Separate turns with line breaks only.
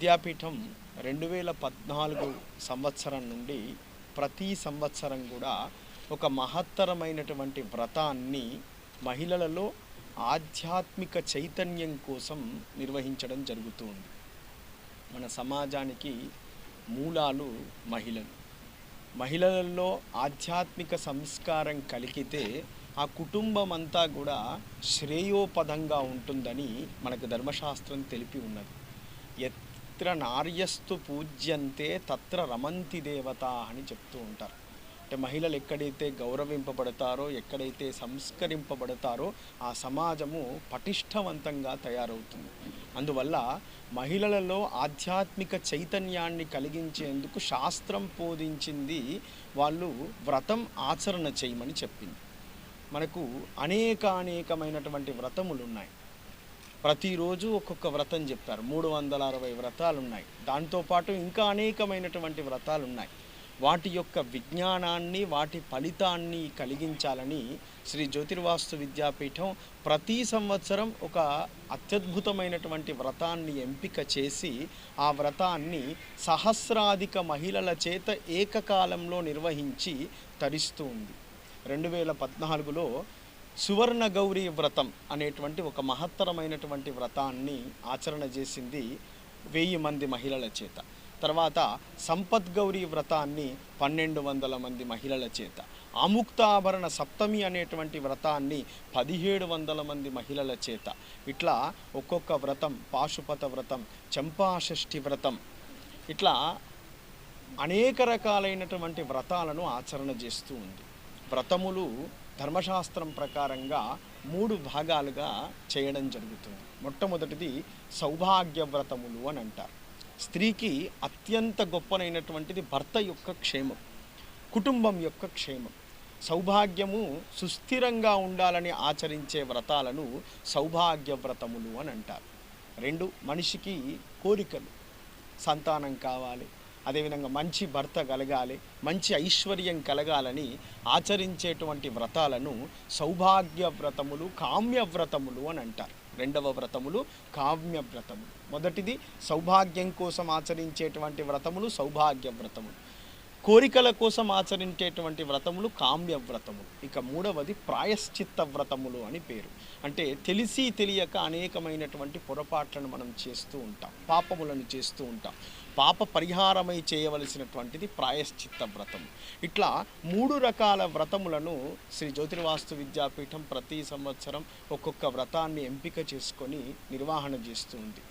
విద్యాపీఠం 2014 సంవత్సరం నుండి ప్రతి సంవత్సరం కూడా ఒక మహత్తరమైనటువంటి వ్రతాన్ని మహిళలలో ఆధ్యాత్మిక చైతన్యం కోసం నిర్వహించడం జరుగుతుంది. మన సమాజానికి మూలాలు మహిళలు. మహిళలలో ఆధ్యాత్మిక సంస్కారం కలిగితే ఆ కుటుంబం అంతా కూడా శ్రేయోపదంగా ఉంటుందని మనకు ధర్మశాస్త్రం తెలిపి ఉన్నది. ఎత్ర నార్యస్తు పూజ్యంతే తత్ర రమంతి దేవత అని చెప్తూ ఉంటారు. అంటే మహిళలు ఎక్కడైతే గౌరవింపబడతారో, ఎక్కడైతే సంస్కరింపబడతారో ఆ సమాజము పటిష్టవంతంగా తయారవుతుంది. అందువల్ల మహిళలలో ఆధ్యాత్మిక చైతన్యాన్ని కలిగించేందుకు శాస్త్రం బోధించింది వాళ్ళు వ్రతం ఆచరణ చేయమని చెప్పింది. మనకు అనేకమైనటువంటి వ్రతములు ఉన్నాయి. ప్రతిరోజు ఒక్కొక్క వ్రతం చెప్పారు. 360 వ్రతాలు ఉన్నాయి. దాంతోపాటు ఇంకా అనేకమైనటువంటి వ్రతాలు ఉన్నాయి. వాటి యొక్క విజ్ఞానాన్ని, వాటి ఫలితాన్ని కలిగించాలని శ్రీ జ్యోతిర్వాస్తు విద్యాపీఠం ప్రతి సంవత్సరం ఒక అత్యద్భుతమైనటువంటి వ్రతాన్ని ఎంపిక చేసి ఆ వ్రతాన్ని సహస్రాధిక మహిళల చేత ఏకకాలంలో నిర్వహించి తరిస్తూ ఉంది. 2014లో సువర్ణ గౌరీ వ్రతం అనేటువంటి ఒక మహత్తరమైనటువంటి వ్రతాన్ని ఆచరణ చేసింది 1000 మంది మహిళల చేత. తర్వాత సంపత్ గౌరీ వ్రతాన్ని 1200 మంది మహిళల చేత, ఆముక్తాభరణ సప్తమి అనేటువంటి వ్రతాన్ని 1700 మంది మహిళల చేత, ఇట్లా ఒక్కొక్క వ్రతం, పాశుపత వ్రతం, చంపాషష్ఠి వ్రతం, ఇట్లా అనేక రకాలైనటువంటి వ్రతాలను ఆచరణ చేస్తూ ఉంది. వ్రతములు ధర్మశాస్త్రం ప్రకారంగా 3 భాగాలుగా చేయడం జరుగుతుంది. మొట్టమొదటిది సౌభాగ్య వ్రతములు అని అంటారు. స్త్రీకి అత్యంత గొప్పనైనటువంటిది భర్త యొక్క క్షేమం, కుటుంబం యొక్క క్షేమం. సౌభాగ్యము సుస్థిరంగా ఉండాలని ఆచరించే వ్రతాలను సౌభాగ్య వ్రతములు అని అంటారు. 2 మనిషికి కోరికలు, సంతానం కావాలి, అదేవిధంగా మంచి భర్త కలగాలి, మంచి ఐశ్వర్యం కలగాలని ఆచరించేటువంటి వ్రతాలను సౌభాగ్య వ్రతములు, కామ్య వ్రతములు అని అంటారు. 2వ వ్రతములు కామ్య వ్రతములు. మొదటిది సౌభాగ్యం కోసం ఆచరించేటువంటి వ్రతములు సౌభాగ్య వ్రతములు, కోరికల కోసం ఆచరించేటువంటి వ్రతములు కామ్య వ్రతములు. ఇక 3వది ప్రాయశ్చిత్త వ్రతములు అని పేరు. అంటే తెలిసి తెలియక అనేకమైనటువంటి పొరపాట్లను మనం చేస్తూ ఉంటాం, పాపములను చేస్తూ ఉంటాం. పాప పరిహారమై చేయవలసినటువంటిది ప్రాయశ్చిత్త వ్రతం. ఇట్లా 3 రకాల వ్రతములను శ్రీ జ్యోతిర్వాస్తు విద్యాపీఠం ప్రతి సంవత్సరం ఒక్కొక్క వ్రతాన్ని ఎంపిక చేసుకొని నిర్వహణ చేస్తూ ఉంది.